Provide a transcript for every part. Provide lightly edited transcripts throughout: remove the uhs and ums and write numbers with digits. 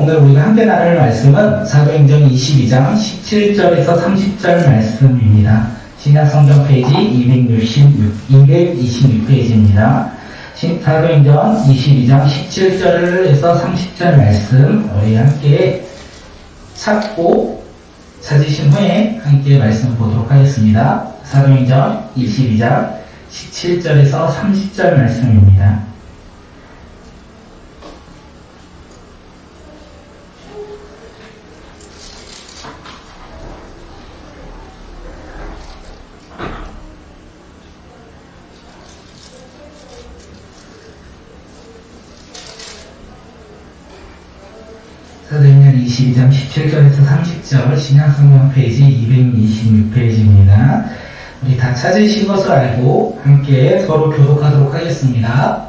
오늘 우리가 함께 나눌 말씀은 사도행전 22장 17절에서 30절 말씀입니다. 신약성경 페이지 226페이지입니다. 사도행전 22장 17절에서 30절 말씀 우리 함께 찾고 찾으신 후에 함께 말씀 보도록 하겠습니다. 사도행전 22장 17절에서 30절 말씀입니다. 사도행전 22장 17절에서 30절 신약성경 페이지 226페이지입니다. 우리 다 찾으신 것을 알고 함께 서로 교독하도록 하겠습니다.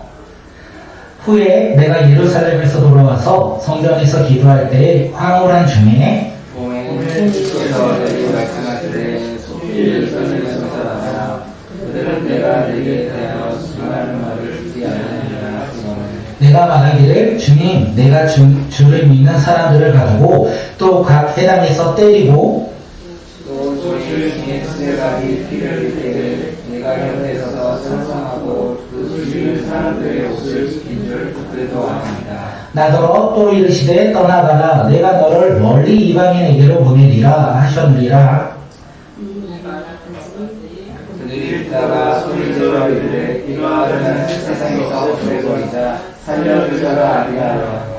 후에 내가 예루살렘에서 돌아와서 성전에서 기도할 때 황홀한 중에 오늘 주께서 내게 말씀하시되 속히 예루살렘에서 살아라. 그들은 내가 내게 대하여 수많은 말을 듣지 않으리라 하시거늘 내가 말하기를 주님 내가 주를 믿는 사람들을 가두고 또 각 회당에서 때리고 또 주를 중에 수레가니 피를 흘리되 내가 곁에 서서 찬송하고 그 주는 사람들의 옷을 지킨 줄 그들도 압니다. 나더러 또 이르시되 떠나가라 내가 너를 멀리 이방인에게로 보내리라 하셨느니라. 그들이 듣다가 소리 질러 이르되 이러하려면 세상에서 보내버리자 살려주자가 아니하여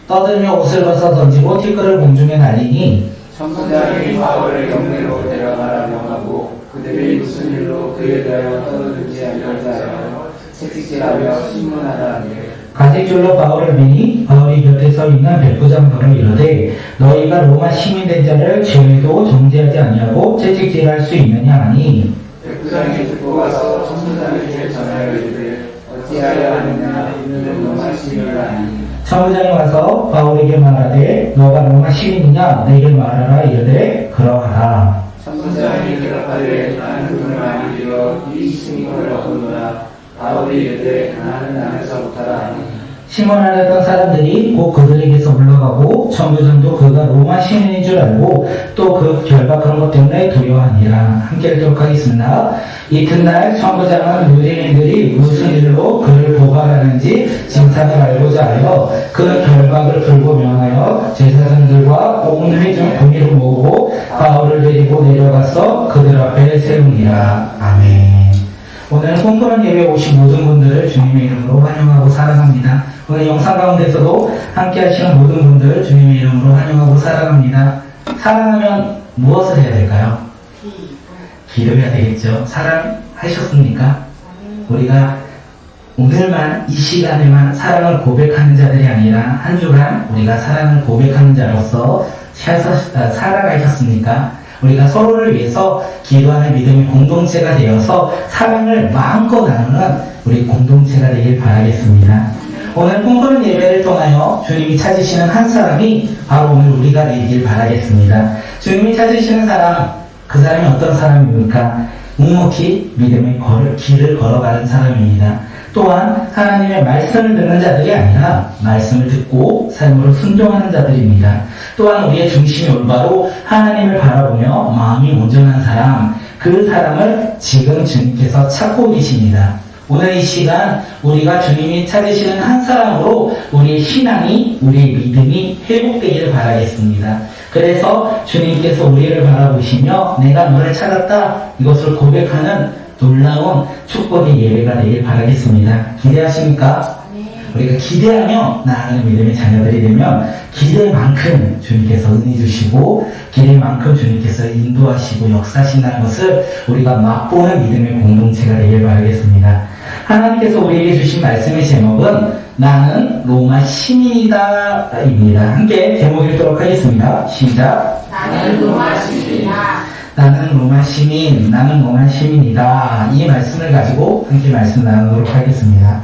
떠들며 옷을 벗어 던지고 티끌을 공중에 날리니 천부장이 바울을 경내로 데려가라 명하고 그들이 무슨 일로 그에 대하여 떠들는지 알려자 하여 채찍질하며 신문하라 하니 가죽줄로 바울을 매니 바울이 곁에 서 있는 백부장들로 이르되 너희가 로마 시민된 자를 죄에도 정죄하지 아니하고 채찍질할 수 있느냐 하니 백부장이 듣고 가서 천부장에게 전하여 이르되 어찌하여 하느냐 이는 로마 시민이라 하니 천부장이 와서 바울에게 말하되 너가 로마 시민이냐 내게 말하라 이르되 그러하라. 천부장이 대답하되 나는 돈을 많이 들여 이 시민을 얻었노라. 바울이 이르되 나는 남에서부터라 하니 시몬하려던 사람들이 곧 그들에게서 물러가고 천부장도 그가 로마 시민인 줄 알고 또 그 결박한 것 때문에 두려워하니라. 함께 읽도록 하겠습니다. 이튿날 천부장은 유대인들이 무슨 일로 그를 고발하는지 진상을 알고자 하여 그 결박을 풀고 명하여 제사장들과 온 회중 공의를 모으고 바울을 데리고 내려가서 그들 앞에 세우니라. 아멘. 오늘 꿈꾸는 예배에 오신 모든 분들을 주님의 이름으로 환영하고 사랑합니다. 오늘 영상 가운데서도 함께 하시는 모든 분들 주님의 이름으로 환영하고 사랑합니다. 사랑하면 무엇을 해야 될까요? 기도해야 되겠죠. 사랑하셨습니까? 우리가 오늘만 이 시간에만 사랑을 고백하는 자들이 아니라 한 주간 우리가 사랑을 고백하는 자로서 살아가셨습니까? 우리가 서로를 위해서 기도하는 믿음의 공동체가 되어서 사랑을 마음껏 나누는 우리 공동체가 되길 바라겠습니다. 오늘 꿈꾸는 예배를 통하여 주님이 찾으시는 한 사람이 바로 오늘 우리가 되길 바라겠습니다. 주님이 찾으시는 사람, 그 사람이 어떤 사람입니까? 묵묵히 믿음의 길을 걸어가는 사람입니다. 또한 하나님의 말씀을 듣는 자들이 아니라 말씀을 듣고 삶으로 순종하는 자들입니다. 또한 우리의 중심이 올바로 하나님을 바라보며 마음이 온전한 사람, 그 사람을 지금 주님께서 찾고 계십니다. 오늘 이 시간 우리가 주님이 찾으시는 한 사람으로 우리의 신앙이, 우리의 믿음이 회복되기를 바라겠습니다. 그래서 주님께서 우리를 바라보시며 내가 너를 찾았다 이것을 고백하는 놀라운 축복의 예배가 되길 바라겠습니다. 기대하십니까? 우리가 기대하며 나아가는 믿음의 자녀들이 되면 기대만큼 주님께서 은혜 주시고 기대만큼 주님께서 인도하시고 역사하신다는 것을 우리가 맛보는 믿음의 공동체가 되길 바라겠습니다. 하나님께서 우리에게 주신 말씀의 제목은 나는 로마 시민이다 입니다. 함께 제목 읽도록 하겠습니다. 시작. 나는 로마 시민이다. 나는 로마 시민, 나는 로마 시민이다. 이 말씀을 가지고 함께 말씀 나누도록 하겠습니다.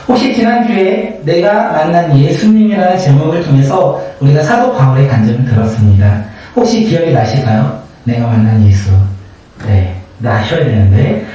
혹시 지난주에 내가 만난 예수님이라는 제목을 통해서 우리가 사도 바울의 간증을 들었습니다. 혹시 기억이 나실까요? 내가 만난 예수. 네, 나셔야 되는데.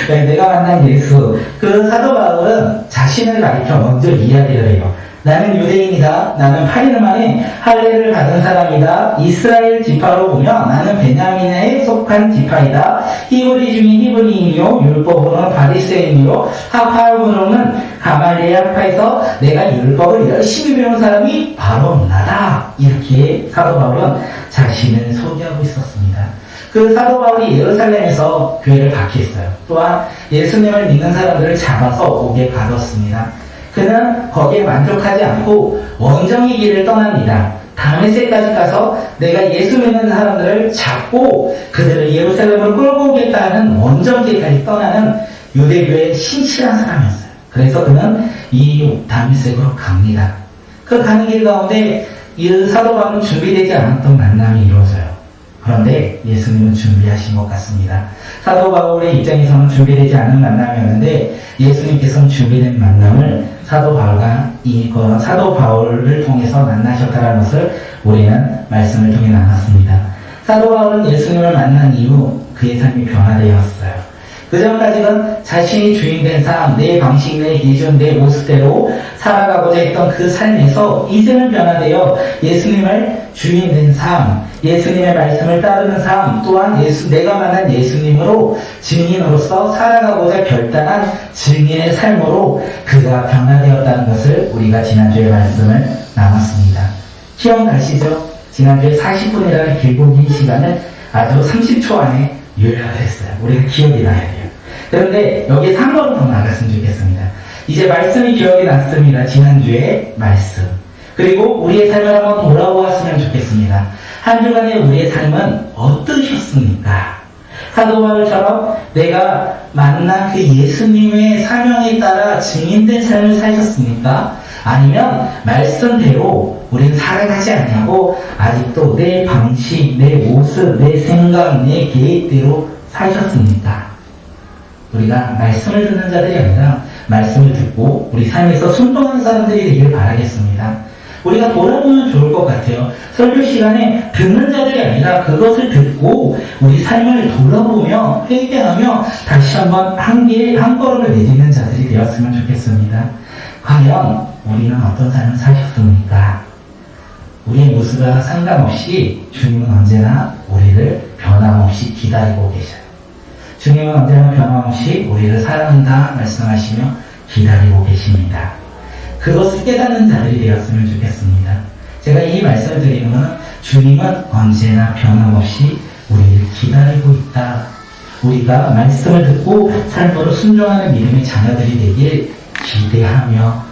네, 내가 만난 예수. 그 사도 바울은 자신을 가리켜 먼저 이야기를 해요. 나는 유대인이다. 나는 8일 만에 할례를 받은 사람이다. 이스라엘 지파로 보면 나는 베냐민에 속한 지파이다. 히브리 중인 히브리인이요 율법으로는 바리새인이요 학파로는 가말리엘 학파에서 내가 율법을 열심히 배운 사람이 바로 나다. 이렇게 사도 바울은 자신을 소개하고 있었습니다. 그 사도 바울이 예루살렘에서 교회를 박했어요. 또한 예수님을 믿는 사람들을 잡아서 옥에 가뒀습니다. 그는 거기에 만족하지 않고 원정의 길을 떠납니다. 다메섹까지 가서 내가 예수 믿는 사람들을 잡고 그들을 예루살렘으로 끌고 오겠다는 원정길까지 떠나는 유대교의 신실한 사람이었어요. 그래서 그는 이 다메섹으로 갑니다. 그 가는 길 가운데 이 사도 바울은 준비되지 않았던 만남이 이루어져요. 그런데 예수님은 준비하신 것 같습니다. 사도 바울의 입장에서는 준비되지 않은 만남이었는데 예수님께서는 준비된 만남을 사도 바울을 통해서 만나셨다는 것을 우리는 말씀을 통해 나눴습니다. 사도 바울은 예수님을 만난 이후 그의 삶이 변화되었어요. 그 전까지는 자신이 주인된 삶, 내 방식, 내 기준, 내 모습대로 살아가고자 했던 그 삶에서 이제는 변화되어 예수님을 주인된 삶, 예수님의 말씀을 따르는 삶, 또한 내가 만난 예수님으로 증인으로서 살아가고자 결단한 증인의 삶으로 그가 변화되었다는 것을 우리가 지난주에 말씀을 나눴습니다. 기억나시죠? 지난주에 40분이라는 길고 긴 시간을 아주 30초 안에 요약을 했어요. 우리가 기억이 나야 돼요. 그런데 여기에 한 걸음 더 나갔으면 좋겠습니다. 이제 말씀이 기억이 났습니다. 지난주에 말씀. 그리고 우리의 삶을 한번 돌아보았으면 좋겠습니다. 한 주간의 우리의 삶은 어떠셨습니까? 사도 바울처럼 내가 만난 그 예수님의 사명에 따라 증인된 삶을 사셨습니까? 아니면 말씀대로 우리는 살아가지 않냐고 아직도 내 방식, 내 모습, 내 생각, 내 계획대로 사셨습니까? 우리가 말씀을 듣는 자들이 아니라 말씀을 듣고 우리 삶에서 순종하는 사람들이 되길 바라겠습니다. 우리가 돌아보면 좋을 것 같아요. 설교 시간에 듣는 자들이 아니라 그것을 듣고 우리 삶을 돌아보며 회개하며 다시 한번 한 걸음을 내딛는 자들이 되었으면 좋겠습니다. 과연 우리는 어떤 삶을 사셨습니까? 우리의 모습과 상관없이 주님은 언제나 우리를 변함없이 기다리고 계셔요. 주님은 언제나 변함없이 우리를 사랑한다 말씀하시며 기다리고 계십니다. 그것을 깨닫는 자들이 되었으면 좋겠습니다. 제가 이 말씀을 드리는 것은 주님은 언제나 변함없이 우리를 기다리고 있다. 우리가 말씀을 듣고 삶으로 순종하는 믿음의 자녀들이 되길 기대하며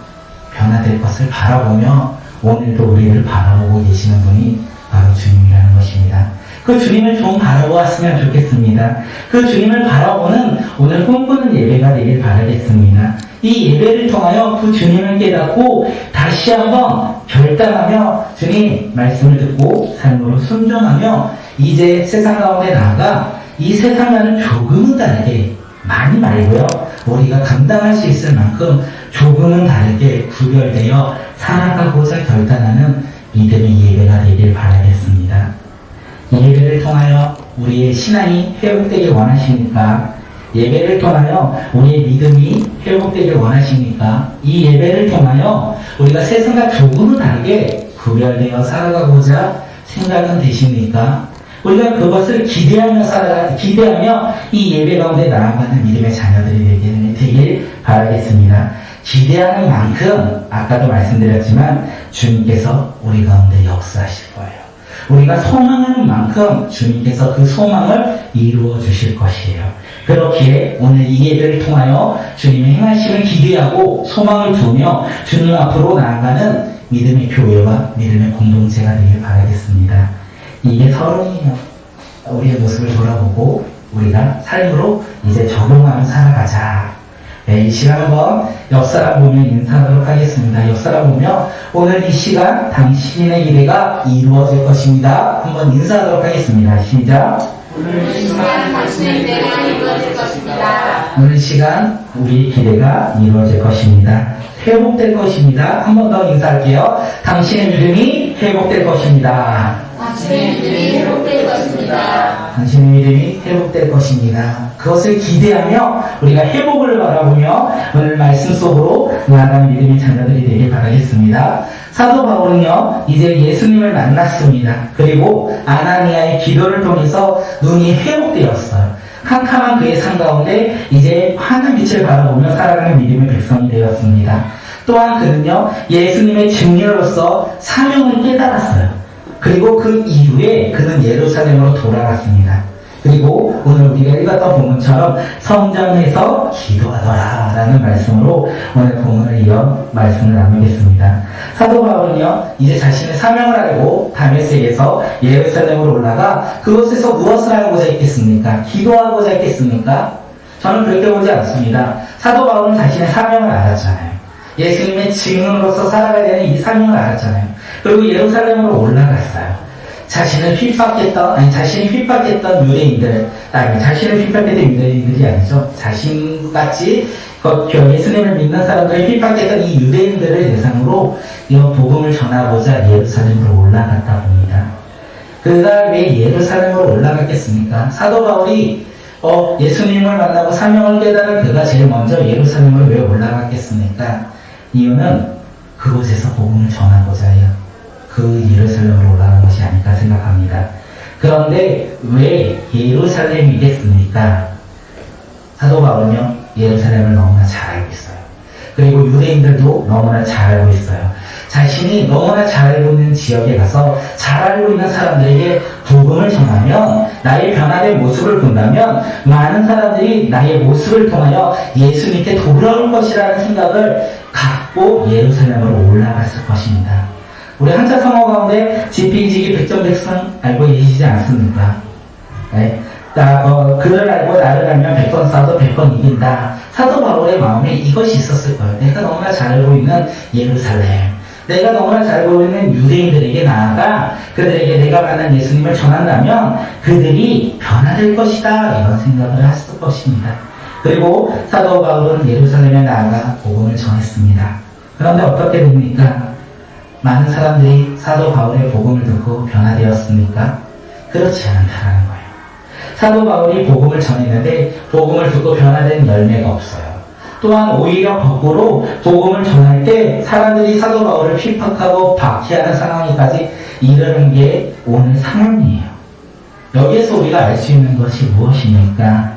변화될 것을 바라보며 오늘도 우리를 바라보고 계시는 분이 바로 주님이라는 것입니다. 그 주님을 좀 바라보았으면 좋겠습니다. 그 주님을 바라보는 오늘 꿈꾸는 예배가 되길 바라겠습니다. 이 예배를 통하여 그 주님을 깨닫고 다시 한번 결단하며 주님 말씀을 듣고 삶으로 순종하며 이제 세상 가운데 나아가 이 세상과는 조금은 다르게, 많이 말고요, 우리가 감당할 수 있을 만큼 조금은 다르게 구별되어 살아가고자 결단하는 믿음의 예배가 되길 바라겠습니다. 이 예배를 통하여 우리의 신앙이 회복되길 원하십니까? 예배를 통하여 우리의 믿음이 회복되길 원하십니까? 이 예배를 통하여 우리가 세상과 조금은 다르게 구별되어 살아가고자 생각은 되십니까? 우리가 그것을 기대하며 이 예배 가운데 나아가는 믿음의 자녀들이 되길 바라겠습니다. 기대하는 만큼 아까도 말씀드렸지만 주님께서 우리 가운데 역사하실 거예요. 우리가 소망하는 만큼 주님께서 그 소망을 이루어 주실 것이에요. 그렇기에 오늘 이 예배를 통하여 주님의 행하심을 기대하고 소망을 두며 주님 앞으로 나아가는 믿음의 교회와 믿음의 공동체가 되길 바라겠습니다. 이게 서론이에요. 우리의 모습을 돌아보고 우리가 삶으로 이제 적용하며 살아가자. 이 시간 한번 옆사람 보며 인사하도록 하겠습니다. 옆사람 보며 오늘 이 시간 당신의 기대가 이루어질 것입니다. 한번 인사하도록 하겠습니다. 시작. 오늘 시간 당신의 기대가 이루어질 것입니다. 오늘 시간 우리 기대가 이루어질 것입니다. 회복될 것입니다. 한 번 더 인사할게요. 당신의 믿음이 회복될 것입니다. 당신의 믿음이 회복될 것입니다. 당신의 믿음이 회복될 것입니다. 그것을 기대하며 우리가 회복을 바라보며 오늘 말씀 속으로 나아가는 믿음의 자녀들이 되길 바라겠습니다. 사도 바울은요, 이제 예수님을 만났습니다. 그리고 아나니아의 기도를 통해서 눈이 회복되었어요. 캄캄한 그의 삶 가운데 이제 환한 빛을 바라보며 살아가는 믿음의 백성이 되었습니다. 또한 그는요, 예수님의 증인으로서 사명을 깨달았어요. 그리고 그 이후에 그는 예루살렘으로 돌아갔습니다. 그리고 오늘 우리가 읽었던 본문처럼 성전에서 기도하더라 라는 말씀으로 오늘 본문을 이어 말씀을 나누겠습니다. 사도 바울은요, 이제 자신의 사명을 알고 다메섹에서 예루살렘으로 올라가 그곳에서 무엇을 하고자 했겠습니까? 기도하고자 했겠습니까? 저는 그렇게 보지 않습니다. 사도 바울은 자신의 사명을 알았잖아요. 예수님의 증인으로서 살아가야 되는 이 사명을 알았잖아요. 그리고 예루살렘으로 올라갔어요. 자신이 핍박했던 유대인들, 자신을 핍박했던 유대인들이 아니죠. 자신같이 예수님을 믿는 사람들이 핍박했던 이 유대인들을 대상으로 이 복음을 전하고자 예루살렘으로 올라갔다 봅니다. 그가 왜 예루살렘으로 올라갔겠습니까? 사도 바울이 예수님을 만나고 사명을 깨달은 그가 제일 먼저 예루살렘으로 왜 올라갔겠습니까? 이유는 그곳에서 복음을 전하고자 해요. 그 예루살렘으로 올라간 것이 아닐까 생각합니다. 그런데 왜 예루살렘이겠습니까? 사도 바울은요, 예루살렘을 너무나 잘 알고 있어요. 그리고 유대인들도 너무나 잘 알고 있어요. 자신이 너무나 잘 알고 있는 지역에 가서 잘 알고 있는 사람들에게 복음을 전하면, 나의 변화된 모습을 본다면 많은 사람들이 나의 모습을 통하여 예수님께 돌아올 것이라는 생각을 갖고 예루살렘으로 올라갔을 것입니다. 우리 한자 성어 가운데 지피지기 백전백승 알고 계시지 않습니까? 네. 그를 알고 나를 알면 100번 싸워도 100번 이긴다. 사도 바울의 마음에 이것이 있었을 거예요. 내가 너무나 잘 알고 있는 예루살렘, 내가 너무나 잘 알고 있는 유대인들에게 나아가 그들에게 내가 만난 예수님을 전한다면 그들이 변화될 것이다, 이런 생각을 했을 것입니다. 그리고 사도 바울은 예루살렘에 나아가 복음을 전했습니다. 그런데 어떻게 됩니까? 많은 사람들이 사도 바울의 복음을 듣고 변화되었습니까? 그렇지 않다는 거예요. 사도 바울이 복음을 전했는데 복음을 듣고 변화된 열매가 없어요. 또한 오히려 거꾸로 복음을 전할 때 사람들이 사도 바울을 핍박하고 박해하는 상황까지 이르는 게 오늘 상황이에요. 여기에서 우리가 알 수 있는 것이 무엇입니까?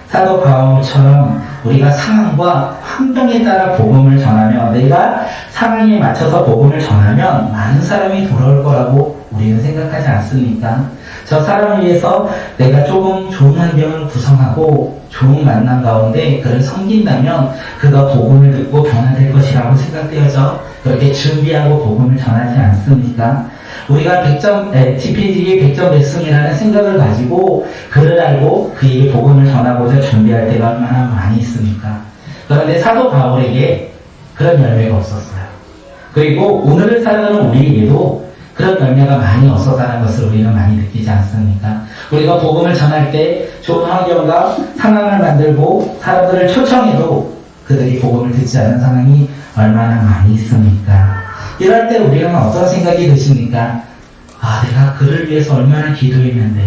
사도 바울처럼 우리가 상황과 환경에 따라 복음을 전하며 내가 상황에 맞춰서 복음을 전하면 많은 사람이 돌아올 거라고 우리는 생각하지 않습니까? 저 사람을 위해서 내가 조금 좋은 환경을 구성하고 좋은 만남 가운데 그를 섬긴다면 그가 복음을 듣고 변화될 것이라고 생각되어져 그렇게 준비하고 복음을 전하지 않습니까? 우리가 지피지기 백전백승이라는 생각을 가지고 그를 알고 그에게 복음을 전하고자 준비할 때가 얼마나 많이 있습니까? 그런데 사도 바울에게 그런 열매가 없었어요. 그리고 오늘을 살아가는 우리에게도 그런 열매가 많이 없었다는 것을 우리는 많이 느끼지 않습니까? 우리가 복음을 전할 때 좋은 환경과 상황을 만들고 사람들을 초청해도 그들이 복음을 듣지 않는 상황이 얼마나 많이 있습니까? 이럴 때 우리는 어떤 생각이 드십니까? 내가 그를 위해서 얼마나 기도했는데,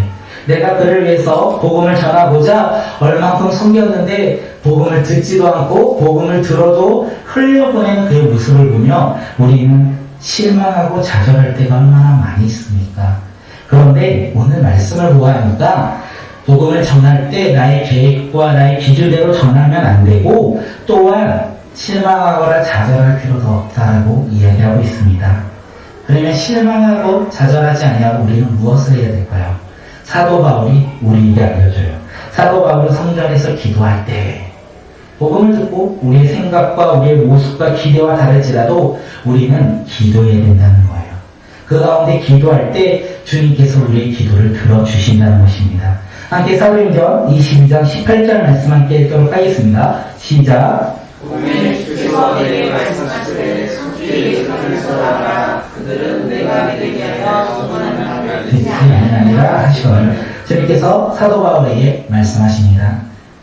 내가 그를 위해서 복음을 전하고자 얼만큼 섬겼는데 복음을 듣지도 않고 복음을 들어도 흘려보내는 그의 모습을 보며 우리는 실망하고 좌절할 때가 얼마나 많이 있습니까? 그런데 오늘 말씀을 보아하니까 복음을 전할 때 나의 계획과 나의 기준대로 전하면 안 되고 또한 실망하거나 좌절할 필요도 없다고 이야기하고 있습니다. 그러면 실망하고 좌절하지 아니하고 우리는 무엇을 해야 될까요? 사도 바울이 우리에게 알려줘요. 사도 바울은 성전에서 기도할 때 복음을 듣고 우리의 생각과 우리의 모습과 기대와 다를지라도 우리는 기도해야 된다는 거예요. 그 가운데 기도할 때 주님께서 우리의 기도를 들어주신다는 것입니다. 함께 사도행전 22장 18절 말씀 함께 읽도록 하겠습니다. 시작. 오늘 주께서 내게 말씀하시되 손길이 그들에서 나가라. 그들은 내가 믿게 하여 소문하는 하면 아니라 하시거늘. 주님께서 사도 바울에게 말씀하십니다.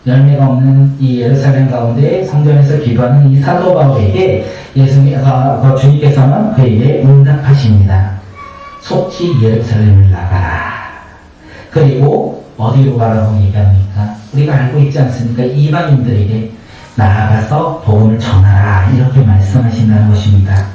열매가 없는 이 예루살렘 가운데 성전에서 기도하는 이 사도 바울에게 주님께서는 그에게 응답하십니다. 속히 예루살렘을 나가라. 그리고 어디로 가라고 얘기합니까? 우리가 알고 있지 않습니까? 이방인들에게 나아가서 복음을 전하라 이렇게 말씀하신다는 것입니다.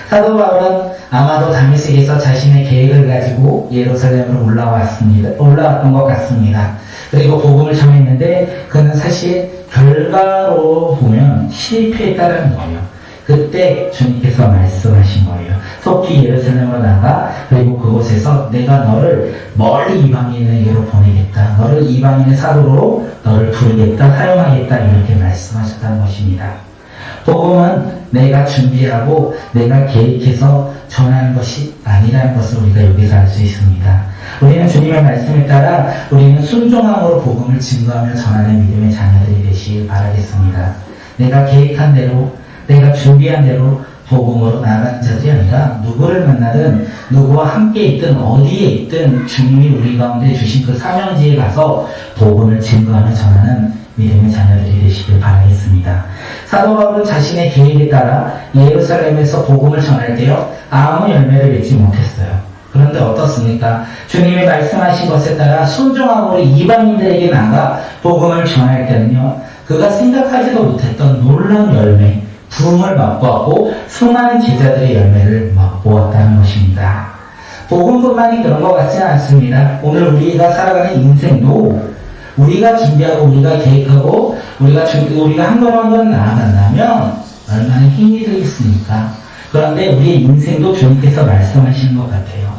사도 바울은 아마도 다메섹에서 자신의 계획을 가지고 예루살렘으로 올라왔던 것 같습니다. 그리고 복음을 전했는데 그는 사실 결과로 보면 실패했다는 거예요. 그때 주님께서 말씀하신 거예요. 속히 예루살렘으로 나가 그리고 그곳에서 내가 너를 멀리 이방인에게로 보내겠다. 너를 이방인의 사도로 너를 부르겠다. 사용하겠다. 이렇게 말씀하셨다는 것입니다. 복음은 내가 준비하고 내가 계획해서 전하는 것이 아니라는 것을 우리가 여기서 알 수 있습니다. 우리는 주님의 말씀에 따라 우리는 순종함으로 복음을 증거하며 전하는 믿음의 자녀들이 되시길 바라겠습니다. 내가 계획한 대로 내가 준비한 대로 복음으로 나아가는 자들이 아니라 누구를 만나든 누구와 함께 있든 어디에 있든 주님이 우리 가운데 주신 그 사명지에 가서 복음을 증거하며 전하는 믿음의 자녀들이 되시길 바라겠습니다. 사도 바울은 자신의 계획에 따라 예루살렘에서 복음을 전할 때요 아무 열매를 맺지 못했어요. 그런데 어떻습니까? 주님이 말씀하신 것에 따라 순종함으로 이방인들에게 나가 복음을 전할 때는요 그가 생각하지도 못했던 놀라운 열매 부흥을 맛보았고 수많은 제자들의 열매를 맛보았다는 것입니다. 복음뿐만이 그런 것 같지는 않습니다. 오늘 우리가 살아가는 인생도 우리가 준비하고 우리가 계획하고 우리가 한 걸음 한 걸음 나아간다면 얼마나 힘이 들겠습니까? 그런데 우리의 인생도 주님께서 말씀하시는 것 같아요.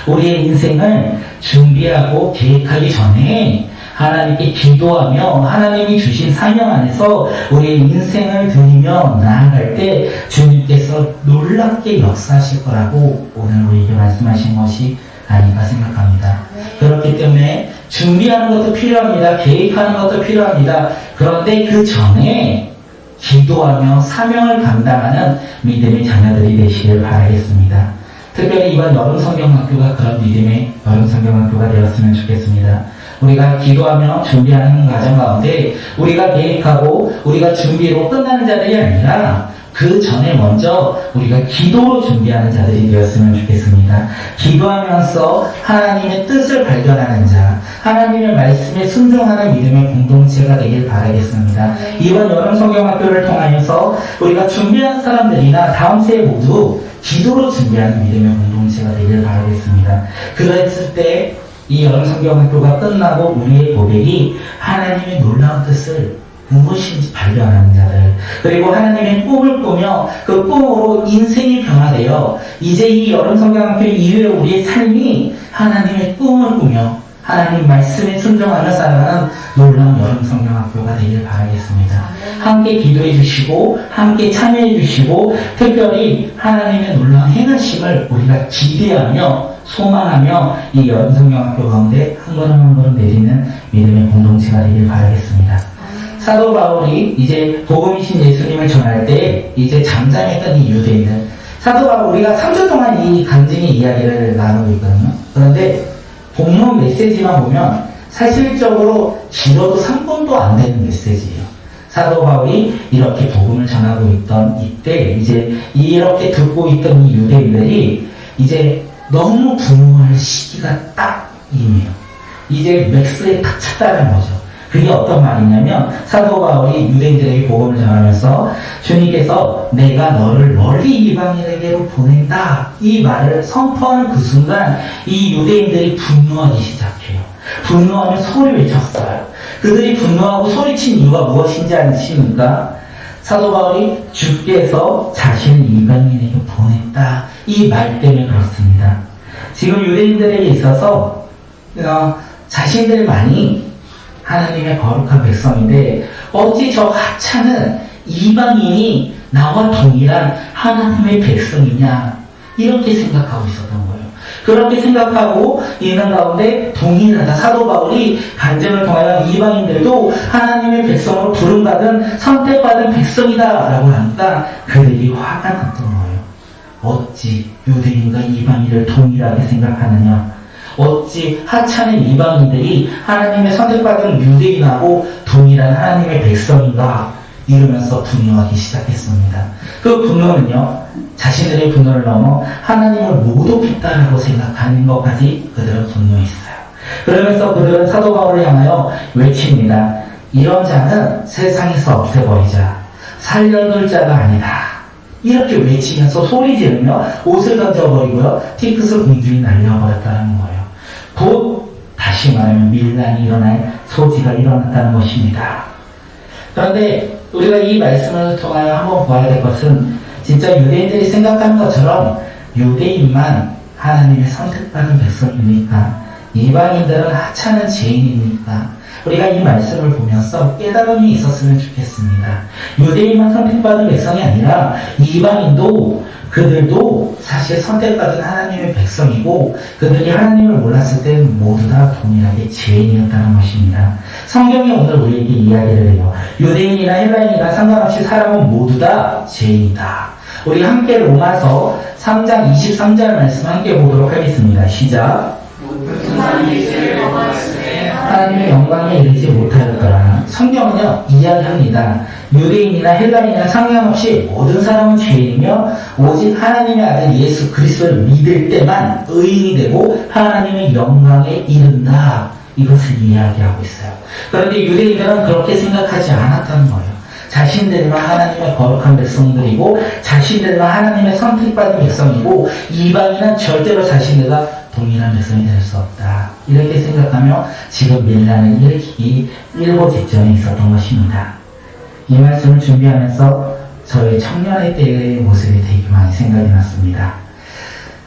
우리의 인생을 준비하고 계획하기 전에 하나님께 기도하며 하나님이 주신 사명 안에서 우리의 인생을 드리며 나아갈 때 주님께서 놀랍게 역사하실 거라고 오늘 우리에게 말씀하신 것이 아닌가 생각합니다. 그렇기 때문에 준비하는 것도 필요합니다. 계획하는 것도 필요합니다. 그런데 그 전에 기도하며 사명을 감당하는 믿음의 자녀들이 되시길 바라겠습니다. 특별히 이번 여름 성경학교가 그런 믿음의 여름 성경학교가 되었으면 좋겠습니다. 우리가 기도하며 준비하는 과정 가운데 우리가 계획하고 우리가 준비로 끝나는 자들이 아니라 그 전에 먼저 우리가 기도로 준비하는 자들이 되었으면 좋겠습니다. 기도하면서 하나님의 뜻을 발견하는 자, 하나님의 말씀에 순종하는 믿음의 공동체가 되길 바라겠습니다. 이번 여름 성경학교를 통하여서 우리가 준비한 사람들이나 다음 세에 모두 기도로 준비하는 믿음의 공동체가 되길 바라겠습니다. 그랬을 때 이 여름 성경학교가 끝나고 우리의 고백이 하나님의 놀라운 뜻을 무엇인지 발견하는 자들, 그리고 하나님의 꿈을 꾸며 그 꿈으로 인생이 변화되어 이제 이 여름 성경학교 이후에 우리의 삶이 하나님의 꿈을 꾸며 하나님 말씀에 순종하며 살아가는 놀라운 여름 성경학교가 되길 바라겠습니다. 함께 기도해 주시고 함께 참여해 주시고 특별히 하나님의 놀라운 행하심을 우리가 기대하며 소망하며 이 여름 성경학교 가운데 한 걸음 한 걸음 내딛는 믿음의 공동체가 되길 바라겠습니다. 사도 바울이 이제 복음이신 예수님을 전할 때 이제 잠잠했던 이 유대인들, 사도 바울 우리가 3주 동안 이 간증의 이야기를 나누고 있거든요. 그런데 본문 메시지만 보면 사실적으로 길어도 3분도 안 되는 메시지예요. 사도 바울이 이렇게 복음을 전하고 있던 이때 이제 이렇게 듣고 있던 이 유대인들이 이제 너무 분노할 시기가 딱 임해요. 이제 맥스에 딱 찼다는 거죠. 그게 어떤 말이냐면 사도 바울이 유대인들에게 복음을 전하면서 주님께서 내가 너를 멀리 이방인에게로 보낸다 이 말을 선포하는 그 순간 이 유대인들이 분노하기 시작해요. 분노하며 소리 외쳤어요. 그들이 분노하고 소리친 이유가 무엇인지 아십니까? 사도 바울이 주께서 자신을 이방인에게 보냈다 이 말 때문에 그렇습니다. 지금 유대인들에게 있어서 자신들만이 하나님의 거룩한 백성인데 어찌 저 하찮은 이방인이 나와 동일한 하나님의 백성이냐 이렇게 생각하고 있었던 거예요. 그렇게 생각하고 있는 가운데 동일하다. 사도 바울이 간증을 통하여 이방인들도 하나님의 백성으로 부름받은 선택받은 백성이다 라고 하니까 그들이 화가 났던 거예요. 어찌 유대인과 이방인을 동일하게 생각하느냐, 어찌 하찮은 이방인들이 하나님의 선택받은 유대인하고 동일한 하나님의 백성인가 이러면서 분노하기 시작했습니다. 그 분노는요 자신들의 분노를 넘어 하나님을 모독했다라고 생각하는 것까지 그들은 분노했어요. 그러면서 그들은 사도 바울을 향하여 외칩니다. 이런 자는 세상에서 없애버리자. 살려둘 자가 아니다. 이렇게 외치면서 소리 지르며 옷을 던져버리고요. 티끝을 공중에 날려버렸다는 거예요. 곧 다시 말하면 밀란이 일어날 소지가 일어났다는 것입니다. 그런데 우리가 이 말씀을 통하여 한번 보아야 될 것은 진짜 유대인들이 생각하는 것처럼 유대인만 하나님의 선택받은 백성입니까? 이방인들은 하찮은 죄인입니까? 우리가 이 말씀을 보면서 깨달음이 있었으면 좋겠습니다. 유대인만 선택받은 백성이 아니라 이방인도 그들도 사실 선택받은 하나님의 백성이고 그들이 하나님을 몰랐을 때 모두 다 동일하게 죄인이었다는 것입니다. 성경이 오늘 우리에게 이야기를 해요. 유대인이나 헬라인이나 상관없이 사람은 모두 다 죄인이다. 우리 함께 로마서 3장 23절 말씀 함께 보도록 하겠습니다. 시작. 하나님의 영광에 이르지 못하였더라. 성경은요 이야기합니다. 유대인이나 헬라인이나 상관없이 모든 사람은 죄인이며 오직 하나님의 아들 예수 그리스도를 믿을 때만 의인이 되고 하나님의 영광에 이른다. 이것을 이야기하고 있어요. 그런데 유대인들은 그렇게 생각하지 않았다는 거예요. 자신들만 하나님의 거룩한 백성들이고 자신들만 하나님의 선택받은 백성이고 이방인은 절대로 자신들과 동일한 백성이 될 수 없다. 이렇게 생각하며 지금 밀란을 일으키기 일보 직전에 있었던 것입니다. 이 말씀을 준비하면서 저의 청년의 때의 모습이 되게 많이 생각이 났습니다.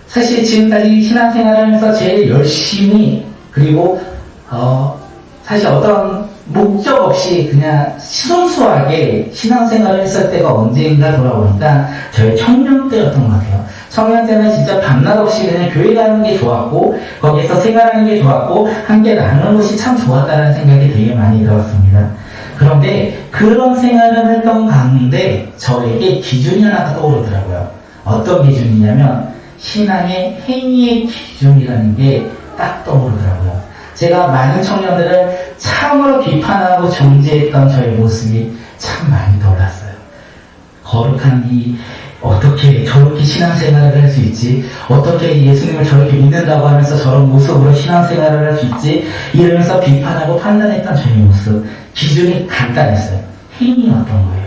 사실 지금까지 신앙생활을 하면서 제일 열심히 그리고 사실 어떤 목적 없이 그냥 순수하게 신앙생활을 했을 때가 언젠가 돌아보니까 저의 청년 때였던 것 같아요. 청년 때는 진짜 밤낮 없이 그냥 교회 가는 게 좋았고 거기서 생활하는 게 좋았고 함께 나누는 것이 참 좋았다는 생각이 되게 많이 들었습니다. 그런데 그런 생활을 했던 가운데 저에게 기준이 하나가 떠오르더라고요. 어떤 기준이냐면 신앙의 행위의 기준이라는 게 딱 떠오르더라고요. 제가 많은 청년들을 참으로 비판하고 정죄했던 저의 모습이 참 많이 떠올랐어요. 거룩한 이 어떻게 저렇게 신앙생활을 할 수 있지? 어떻게 예수님을 저렇게 믿는다고 하면서 저런 모습으로 신앙생활을 할 수 있지? 이러면서 비판하고 판단했던 저의 모습. 기준이 간단했어요. 행위였던 거예요.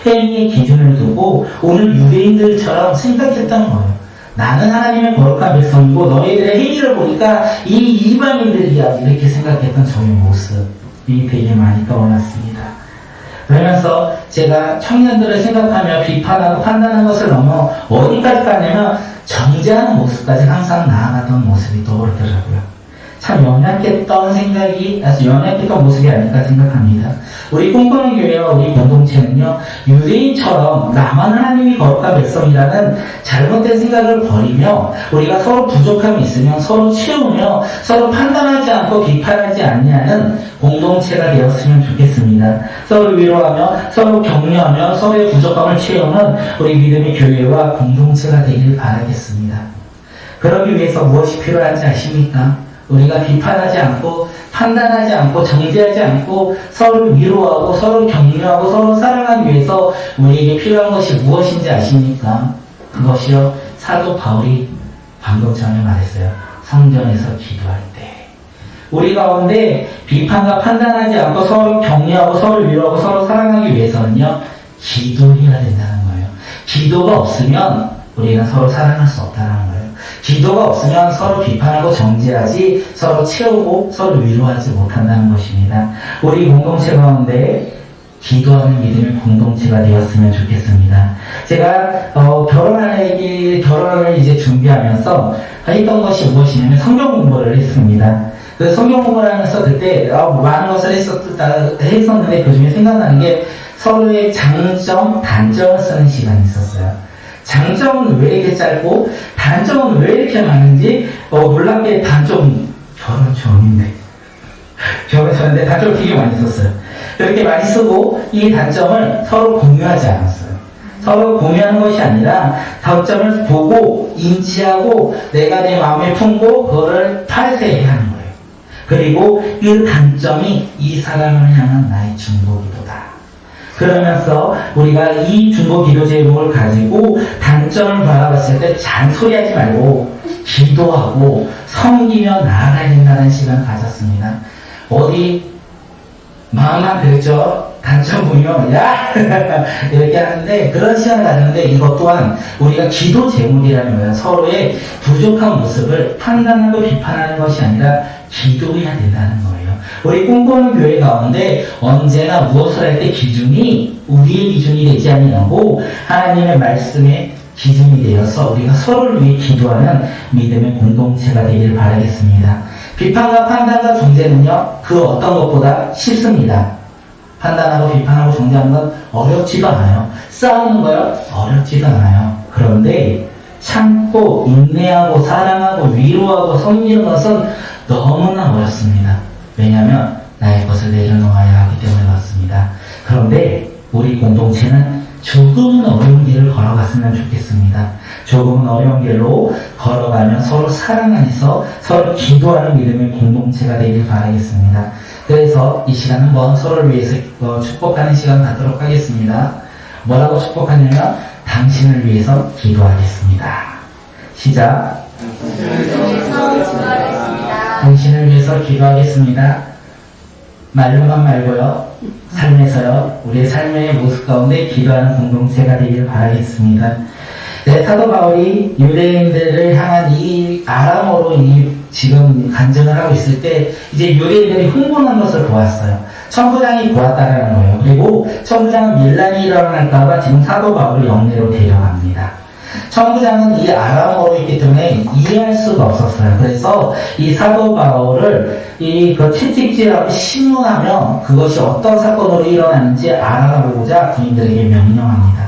행위의 기준을 두고 오늘 유대인들처럼 생각했던 거예요. 나는 하나님의 거룩한 백성이고 너희들의 행위를 보니까 이 이방인들이야 이렇게 생각했던 저의 모습이 되게 많이 떠올랐습니다. 그러면서 제가 청년들을 생각하며 비판하고 판단하는 것을 넘어 어디까지 갔냐면 정죄하는 모습까지 항상 나아갔던 모습이 떠오르더라고요. 참 연약했던 모습이 아닐까 생각합니다. 우리 꿈꾸는 교회와 우리 공동체는요, 유대인처럼 나만 하나님이 거룩한 백성이라는 잘못된 생각을 버리며 우리가 서로 부족함이 있으면 서로 채우며 서로 판단하지 않고 비판하지 않냐는 공동체가 되었으면 좋겠습니다. 서로 위로하며 서로 격려하며 서로의 부족함을 채우는 우리 믿음의 교회와 공동체가 되길 바라겠습니다. 그러기 위해서 무엇이 필요한지 아십니까? 우리가 비판하지 않고 판단하지 않고 정죄하지 않고 서로를 위로하고 서로 격려하고 서로 사랑하기 위해서 우리에게 필요한 것이 무엇인지 아십니까? 그것이요 사도 바울이 방금 전에 말했어요. 성전에서 기도할 때 우리 가운데 비판과 판단하지 않고 서로 격려하고 서로 위로하고 서로 사랑하기 위해서는요 기도해야 된다는 거예요. 기도가 없으면 우리는 서로 사랑할 수 없다는 거예요. 기도가 없으면 서로 비판하고 정죄하지 서로 채우고 서로 위로하지 못한다는 것입니다. 우리 공동체 가운데 기도하는 믿음의 공동체가 되었으면 좋겠습니다. 제가 결혼을 이제 준비하면서 했던 것이 무엇이냐면 성경 공부를 했습니다. 그 성경 공부를 하면서 그때 많은 것을 했었는데 그 중에 생각나는 게 서로의 장점, 단점을 쓰는 시간이 있었어요. 장점은 왜 이렇게 짧고 단점은 왜 이렇게 많은지 몰랐게 단점 결혼 전인데 단점을 되게 많이 썼어요. 그렇게 많이 쓰고 이 단점을 서로 공유하지 않았어요. 서로 공유하는 것이 아니라 단점을 보고 인지하고 내가 내 마음에 품고 그거를 탈세하는 거예요. 그리고 이 단점이 이 사람을 향한 나의 중보기도다. 그러면서 우리가 이 중보기도 제목을 가지고 단점을 바라봤을 때 잔소리하지 말고 기도하고 섬기며 나아가야 된다는 시간을 가졌습니다. 어디 마음만 그랬죠. 단점 보면 야 이렇게 하는데 그런 시간을 가졌는데 이것 또한 우리가 기도 제목이라는 거예요. 서로의 부족한 모습을 판단하고 비판하는 것이 아니라 기도해야 된다는 거예요. 우리 꿈꾸는 교회 가운데 언제나 무엇을 할 때 기준이 우리의 기준이 되지 아니하고 하나님의 말씀의 기준이 되어서 우리가 서로를 위해 기도하는 믿음의 공동체가 되길 바라겠습니다. 비판과 판단과 정죄는요, 그 어떤 것보다 쉽습니다. 판단하고 비판하고 정죄하는 건 어렵지도 않아요. 싸우는 거요? 어렵지도 않아요. 그런데 참고 인내하고 사랑하고 위로하고 섬기는 것은 너무나 어렵습니다. 왜냐하면 나의 것을 내려놓아야 하기 때문에 그렇습니다. 그런데 우리 공동체는 조금은 어려운 길을 걸어갔으면 좋겠습니다. 조금은 어려운 길로 걸어가면 서로 사랑 안에서 서로 기도하는 믿음의 공동체가 되길 바라겠습니다. 그래서 이 시간 한번 서로를 위해서 축복하는 시간 갖도록 하겠습니다. 뭐라고 축복하냐면 당신을 위해서 기도하겠습니다. 시작. 당신을 위해서 기도하겠습니다. 말로만 말고요. 삶에서요. 우리의 삶의 모습 가운데 기도하는 공동체가 되길 바라겠습니다. 네, 사도 바울이 유대인들을 향한 이 아람어로 지금 간증을 하고 있을 때 이제 유대인들이 흥분한 것을 보았어요. 천부장이 보았다라는 거예요. 그리고 천부장은 밀란이 일어날까봐 지금 사도 바울을 영내로 데려갑니다. 천부장은 이 아람어로 있기 때문에 이해할 수가 없었어요. 그래서 이 사도 바울을 그 채찍질하고 신문하며 그것이 어떤 사건으로 일어나는지 알아보고자 군인들에게 명령합니다.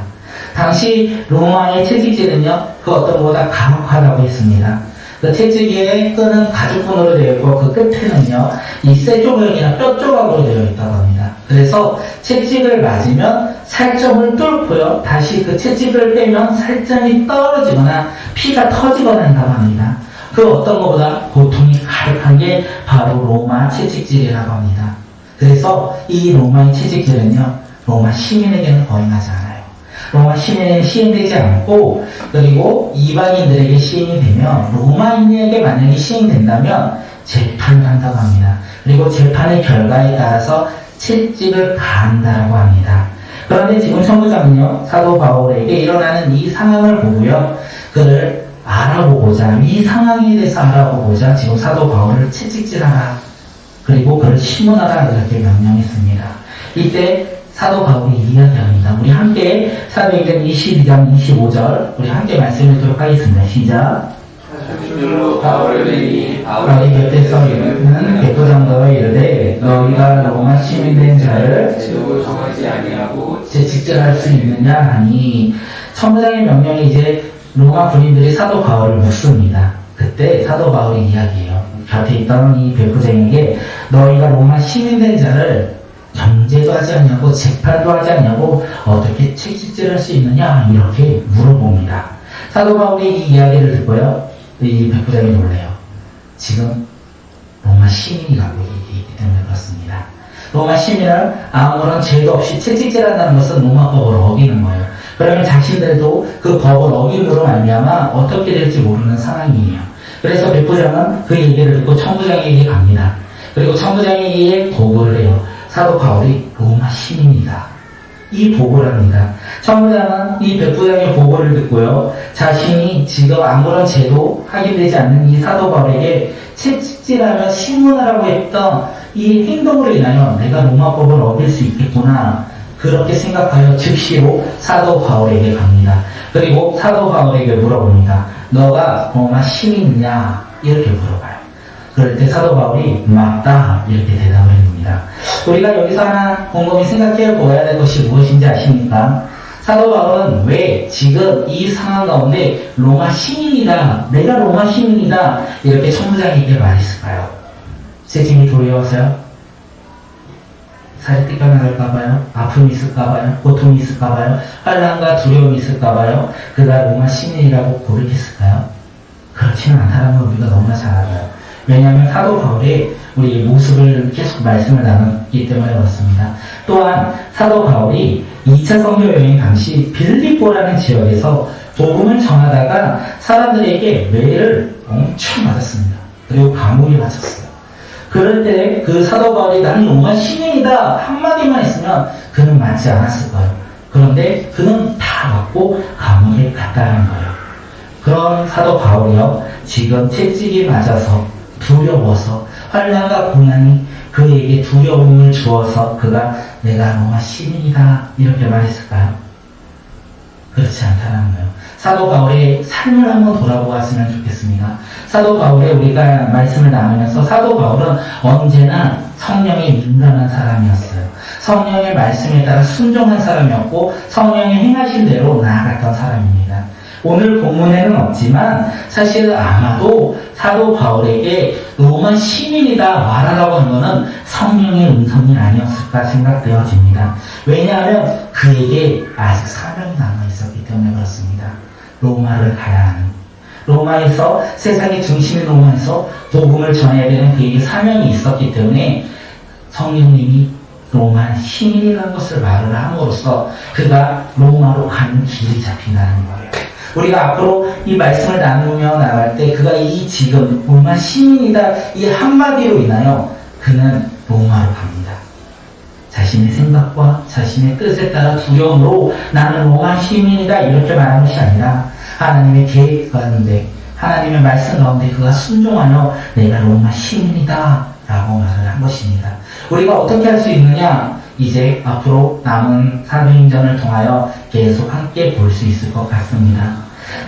당시 로마의 채찍질은요, 그 어떤 것보다 강력하다고 했습니다. 그 채찍의 끈은 가죽끈으로 되어 있고 그 끝에는요, 이 쇠조각이나 뼈 조각으로 되어 있다고 합니다. 그래서 채찍을 맞으면 살점을 뚫고요, 다시 그 채찍을 빼면 살점이 떨어지거나 피가 터지거나 한다고 합니다. 그 어떤 것보다 고통이 가득한 게 바로 로마 채찍질이라고 합니다. 그래서 이 로마의 채찍질은요, 로마 시민에게는 거행하지 않아요. 로마 시민에게 시행되지 않고, 그리고 이방인들에게 시행이 되면 로마인에게 만약에 시행된다면 재판을 한다고 합니다. 그리고 재판의 결과에 따라서 채찍을 가한다고 합니다. 그런데 지금 천부장은요, 사도 바울에게 일어나는 이 상황을 보고요, 그를 알아보고자, 이 상황에 대해서 알아보고자 지금 사도 바울을 채찍질하라, 그리고 그를 신문하라 이렇게 명령했습니다. 이때 사도 바울이 이야기합니다. 우리 함께 사도행전 22장 25절 우리 함께 말씀드리도록 하겠습니다. 시작. 바울이 곁에 서 있는 백부장들과 이르되 너희가 로마 시민된 자를 제도 정하지 아니하고 채찍질할 수 있느냐 하니, 천부장의 명령이 이제 로마 군인들이 사도 바울을 묻습니다. 그때 사도 바울이 이야기해요. 곁에 있던 이 백부장에게 너희가 로마 시민된 자를 정죄도 하지 않냐고 재판도 하지 않냐고 어떻게 채찍질할 수 있느냐 이렇게 물어봅니다. 사도 바울이 이 이야기를 듣고요, 이 백부장이 놀래요. 지금 로마 시민이라고 얘기했기 때문에 그렇습니다. 로마 시민을 아무런 죄도 없이 채찍질한다는 것은 로마법을 어기는 거예요. 그러면 자신들도 그 법을 어김으로 말미암아 어떻게 될지 모르는 상황이에요. 그래서 백부장은 그 얘기를 듣고 천부장에게 갑니다. 그리고 천부장에게 보고를 해요. 사도 바울이 로마 시민이다, 이 보고를 합니다. 천부장은 이 백부장의 보고를 듣고요, 자신이 지금 아무런 죄도 확인되지 않는 이 사도 바울에게 채찍질하며 신문하라고 했던 이 행동으로 인하여 내가 로마법을 어길 수 있겠구나, 그렇게 생각하여 즉시로 사도 바울에게 갑니다. 그리고 사도 바울에게 물어봅니다. 너가 로마 시민이냐 이렇게 물어봐요. 그럴 때 사도 바울이 맞다 이렇게 대답을 합니다. 우리가 여기서 하나 곰곰이 생각해 보아야 될 것이 무엇인지 아십니까? 사도 바울은 왜 지금 이 상황 가운데 로마 시민이다, 내가 로마 시민이다 이렇게 천부장에게 말했을까요? 채찍이 두려워서요? 살이 뜯겨나갈까봐요? 아픔이 있을까봐요? 고통이 있을까봐요? 환난과 두려움이 있을까봐요? 그가 로마 시민이라고 고백했을까요? 그렇지는 않다는 걸 우리가 너무나 잘 알아요. 왜냐하면 사도 바울이 우리 모습을 계속 말씀을 나눴기 때문에 그렇습니다. 또한 사도 바울이 2차 선교 여행 당시 빌립보라는 지역에서 복음을 전하다가 사람들에게 매를 엄청 맞았습니다. 그리고 감옥에 갇혔어요. 그럴 때 그 사도 바울이 나는 로마 시민이다 한마디만 했으면 그는 맞지 않았을 거예요. 그런데 그는 다 맞고 감옥에 갔다는 거예요. 그런 사도 바울이요, 지금 채찍이 맞아서 두려워서 환난과 고난이 그에게 두려움을 주어서 그가 내가 로마 시민이다 이렇게 말했을까요? 그렇지 않다는 거예요. 사도 바울의 삶을 한번 돌아보았으면 좋겠습니다. 사도 바울의 우리가 말씀을 나누면서 사도 바울은 언제나 성령에 민감한 사람이었어요. 성령의 말씀에 따라 순종한 사람이었고 성령이 행하신 대로 나아갔던 사람입니다. 오늘 본문에는 없지만 사실 아마도 사도 바울에게 로마 시민이다 말하라고 한 것은 성령의 음성이 아니었을까 생각되어집니다. 왜냐하면 그에게 아직 사명이 남아있었기 때문에 그렇습니다. 로마를 가야 하는, 로마에서 세상의 중심인 로마에서 복음을 전해야 되는 그에게 사명이 있었기 때문에 성령님이 로마 시민이라는 것을 말을 함으로써 그가 로마로 가는 길이 잡힌다는 거예요. 우리가 앞으로 이 말씀을 나누며 나갈 때 그가 이 지금 로마 시민이다 이 한마디로 인하여 그는 로마로 갑니다. 자신의 생각과 자신의 뜻에 따라 두려움으로 나는 로마 시민이다 이렇게 말하는 것이 아니라 하나님의 계획 가운데 하나님의 말씀 가운데 그가 순종하여 내가 로마 시민이다 라고 말을 한 것입니다. 우리가 어떻게 할 수 있느냐? 이제 앞으로 남은 사도행전을 통하여 계속 함께 볼 수 있을 것 같습니다.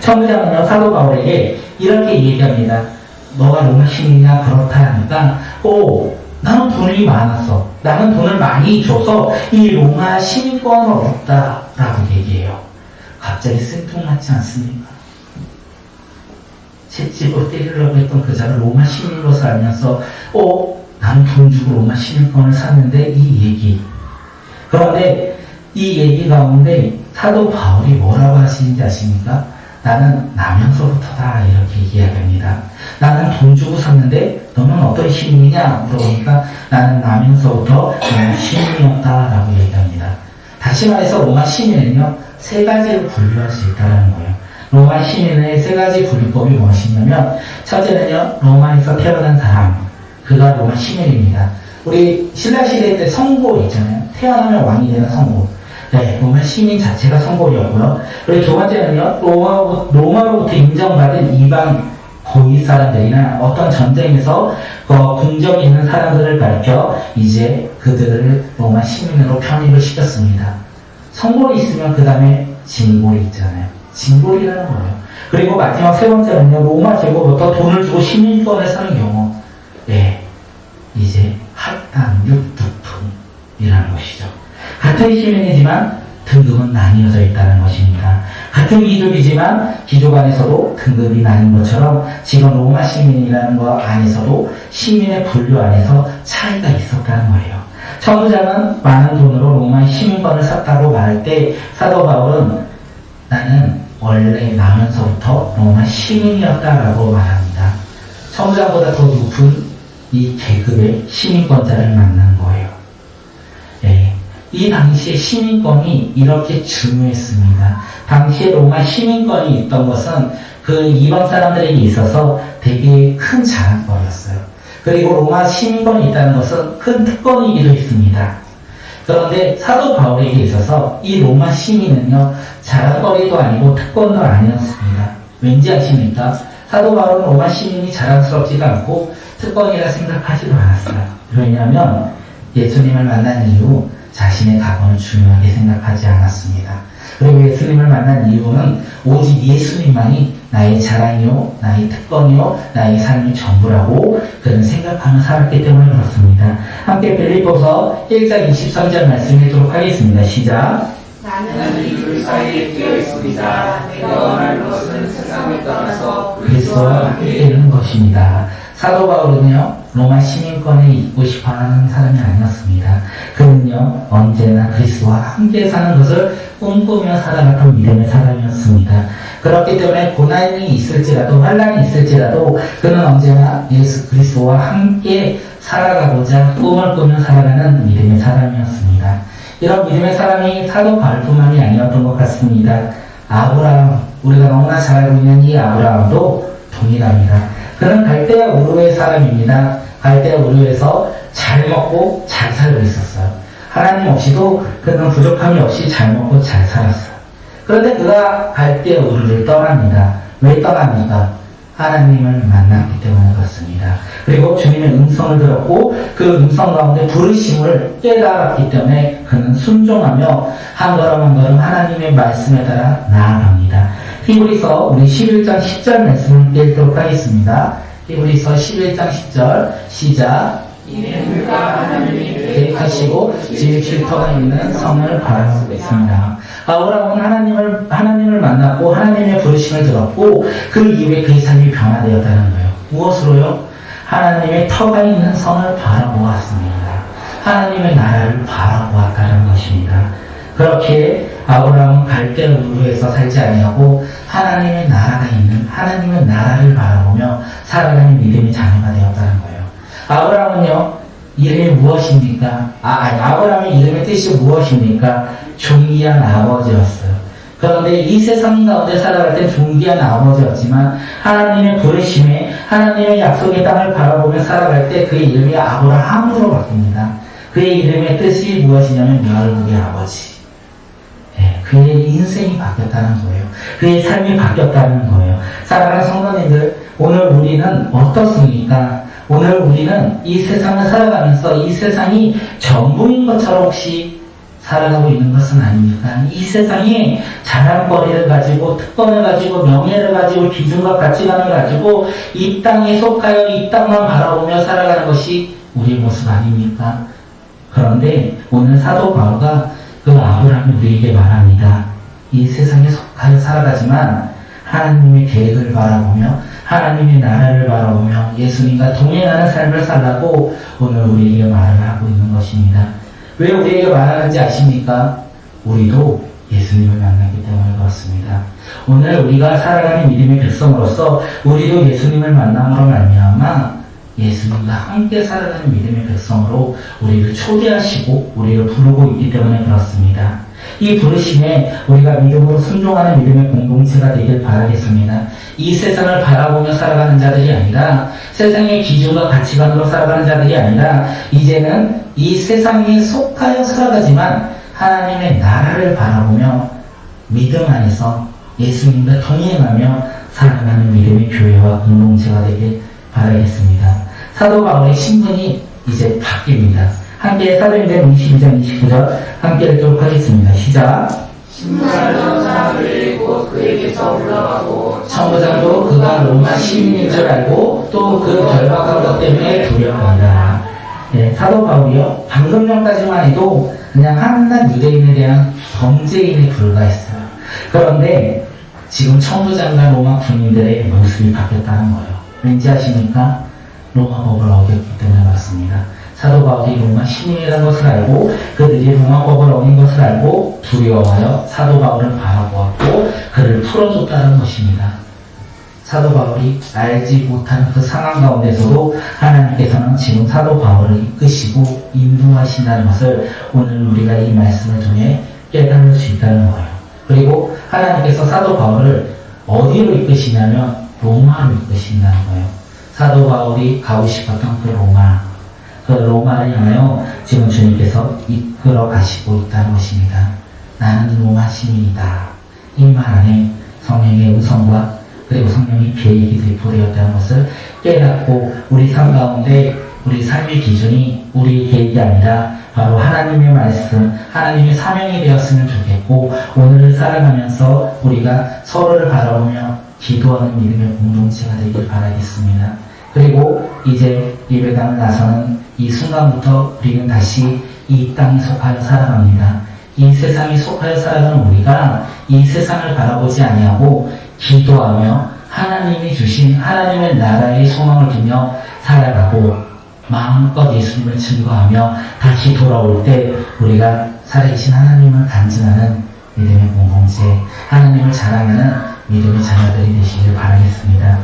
청장은요, 사도 바울에게 이렇게 얘기합니다. 너가 로마 시민이냐? 그렇다 하니까 나는 돈이 많았어. 나는 돈을 많이 줘서 이 로마 시민권을 얻었다 라고 얘기해요. 갑자기 생뚱맞지 않습니까? 채찍으로 때리려고 했던 그 자를 로마 시민으로서 알면서 나는 돈 주고 로마 시민권을 샀는데 이 얘기. 그런데 이 얘기 가운데 사도 바울이 뭐라고 하시는지 아십니까? 나는 나면서부터다 이렇게 이야기합니다. 나는 돈 주고 샀는데 너는 어떤 시민이냐 물어보니까 나는 나면서부터 로마 시민이었다라고 얘기합니다. 다시 말해서 로마 시민은요, 세 가지로 분류할 수 있다는 거예요. 로마 시민의 세 가지 분류법이 무엇이냐면 첫째는요, 로마에서 태어난 사람, 그가 로마 시민입니다. 우리 신라시대 때 선고 있잖아요. 태어나면 왕이 되는 선고. 네, 로마 시민 자체가 선고였고요. 그리고 두 번째는요, 로마로부터 인정받은 이방 고위 사람들이나 어떤 전쟁에서 공적이 있는 사람들을 가르쳐 이제 그들을 로마 시민으로 편입을 시켰습니다. 선골이 있으면 그 다음에 진골이 있잖아요. 진골이라는 거예요. 그리고 마지막 세 번째는요, 로마 제국부터 돈을 주고 시민권을 사는 경우, 네, 이제 학당육 두품이라는 것이죠. 같은 시민이지만 등급은 나뉘어져 있다는 것입니다. 같은 귀족이지만 귀족 안에서도 등급이 나뉜 것처럼 지금 로마 시민이라는 것 안에서도 시민의 분류 안에서 차이가 있었다는 거예요. 천부장은 많은 돈으로 로마의 시민권을 샀다고 말할 때 사도 바울은 나는 원래 나면서부터 로마 시민이었다라고 말합니다. 천부장보다 더 높은 이 계급의 시민권자를 만난 거예요. 네. 이 당시에 시민권이 이렇게 중요했습니다. 당시에 로마 시민권이 있던 것은 그 이방 사람들에게 있어서 되게 큰 자랑거리였어요. 그리고 로마 시민권이 있다는 것은 큰 특권이기도 했습니다. 그런데 사도 바울에게 있어서 이 로마 시민은요, 자랑거리도 아니고 특권도 아니었습니다. 왠지 아십니까? 사도 바울은 로마 시민이 자랑스럽지도 않고 특권이라 생각하지도 않았어요. 왜냐하면 예수님을 만난 이후 자신의 각오는 중요하게 생각하지 않았습니다. 그리고 예수님을 만난 이유는 오직 예수님만이 나의 자랑이요, 나의 특권이요, 나의 삶의 전부라고 그는 생각하며 살았기 때문에 그렇습니다. 함께 빌립보서 1장 23절 말씀해보도록 하겠습니다. 시작. 나는 이 둘 사이에 끼어 있습니다. 내가 원할 것은 세상을 떠나서 그리스도와 함께 되는 것입니다. 사도 바울은요, 로마 시민권에 있고 싶어하는 사람이 아니었습니다. 그는요, 언제나 그리스도와 함께 사는 것을 꿈꾸며 살아갔던 믿음의 사람이었습니다. 그렇기 때문에 고난이 있을지라도 환난이 있을지라도 그는 언제나 예수 그리스도와 함께 살아가고자 꿈을 꾸며 살아가는 믿음의 사람이었습니다. 이런 믿음의 사람이 사도 바울뿐만이 아니었던 것 같습니다. 아브라함, 우리가 너무나 잘 알고 있는 이 아브라함도 동일합니다. 그는 갈대아 우르의 사람입니다. 갈대아 우르에서 잘 먹고 잘 살고 있었어요. 하나님 없이도 그는 부족함이 없이 잘 먹고 잘 살았어요. 그런데 그가 갈대아 우르를 떠납니다. 왜 떠납니까? 하나님을 만났기 때문에 그렇습니다. 그리고 주님의 음성을 들었고 그 음성 가운데 부르심을 깨달았기 때문에 그는 순종하며 한 걸음 한 걸음 하나님의 말씀에 따라 나아갑니다. 히브리서 우리 11장 10절 말씀을 읽도록 하겠습니다. 히브리서 11장 10절 시작. 이는 그가 하나님이 계획하시고 지으실 터가 있는 성을 바라보고 있습니다. 아브라함은 하나님을 만났고 하나님의 부르심을 들었고 그 이후에 그의 삶이 변화되었다는 거예요. 무엇으로요? 하나님의 터가 있는 성을 바라보았습니다. 하나님의 나라를 바라보았다는 것입니다. 그렇게 아브라함은 갈대아 우르에서 살지 아니하고 하나님의 나라가 있는 하나님의 나라를 바라보며 살아가는 믿음의 자녀가 되었다는 거예요. 아브라함은요, 이름이 무엇입니까? 아브라함의 이름의 뜻이 무엇입니까? 존귀한 아버지였어요. 그런데 이 세상 가운데 살아갈 때 존귀한 아버지였지만 하나님의 부르심에 하나님의 약속의 땅을 바라보며 살아갈 때 그의 이름이 아브라함으로 바뀝니다. 그의 이름의 뜻이 무엇이냐면 열국의 아버지. 네, 그의 인생이 바뀌었다는 거예요. 그의 삶이 바뀌었다는 거예요. 사랑하는 성도님들, 오늘 우리는 어떻습니까? 오늘 우리는 이 세상을 살아가면서 이 세상이 전부인 것처럼 혹시 살아가고 있는 것은 아닙니까? 이 세상이 자랑거리를 가지고 특권을 가지고 명예를 가지고 기준과 가치관을 가지고 이 땅에 속하여 이 땅만 바라보며 살아가는 것이 우리의 모습 아닙니까? 그런데 오늘 사도 바울가 그 아브라함이 우리에게 말합니다. 이 세상에 속하여 살아가지만 하나님의 계획을 바라보며 하나님의 나라를 바라보며 예수님과 동행하는 삶을 살라고 오늘 우리에게 말을 하고 있는 것입니다. 왜 우리에게 말하는지 아십니까? 우리도 예수님을 만나기 때문에 그렇습니다. 오늘 우리가 살아가는 믿음의 백성으로서 우리도 예수님을 만남으로 말미암아 예수님과 함께 살아가는 믿음의 백성으로 우리를 초대하시고 우리를 부르고 있기 때문에 그렇습니다. 이 부르심에 우리가 믿음으로 순종하는 믿음의 공동체가 되길 바라겠습니다. 이 세상을 바라보며 살아가는 자들이 아니라 세상의 기준과 가치관으로 살아가는 자들이 아니라 이제는 이 세상에 속하여 살아가지만 하나님의 나라를 바라보며 믿음 안에서 예수님과 동행하며 살아가는 믿음의 교회와 공동체가 되길 바라겠습니다. 사도 바울의 신분이 이제 바뀝니다. 함께 사도행전 22장 29절 함께 읽도록 하겠습니다. 시작. 신문하던 사람들이 곧 그에게서 올라가고 청부장도 그가 로마 시민인 줄 알고 또 그 결박한 것 때문에 두려워한다. 네, 사도 바울이요, 방금 전까지만 해도 그냥 한낱 유대인에 대한 범죄인에 불과했어요. 그런데 지금 청부장과 로마 군인들의 모습이 바뀌었다는 거예요. 왠지 아십니까? 로마법을 어겼기 때문에 그렇습니다. 사도 바울이 로마 시민이라는 것을 알고 그들이 로마법을 어긴 것을 알고 두려워하여 사도 바울을 바라보았고 그를 풀어줬다는 것입니다. 사도 바울이 알지 못하는 그 상황 가운데서도 하나님께서는 지금 사도 바울을 이끄시고 인도하신다는 것을 오늘 우리가 이 말씀을 통해 깨달을 수 있다는 거예요. 그리고 하나님께서 사도 바울을 어디로 이끄시냐면 로마로 이끄신다는 거예요. 사도 바울이 가고 싶었던 그 로마를 향하여 지금 주님께서 이끌어 가시고 있다는 것입니다. 나는 로마 시민이다. 이 말 안에 성령의 음성과 그리고 성령의 계획이 들이부되었다는 것을 깨닫고 우리 삶 가운데 우리 삶의 기준이 우리의 계획이 아니라 바로 하나님의 말씀, 하나님의 사명이 되었으면 좋겠고 오늘을 살아가면서 우리가 서로를 바라보며 기도하는 믿음의 공동체가 되길 바라겠습니다. 그리고 이제 예배당을 나서는 이 순간부터 우리는 다시 이 땅에 속하여 살아갑니다. 이 세상에 속하여 살아가는 우리가 이 세상을 바라보지 아니하고 기도하며 하나님이 주신 하나님의 나라의 소망을 두며 살아가고 마음껏 예수님을 증거하며 다시 돌아올 때 우리가 살아계신 하나님을 간증하는 믿음의 공동체, 하나님을 자랑하는 믿음의 자녀들이 되시길 바라겠습니다.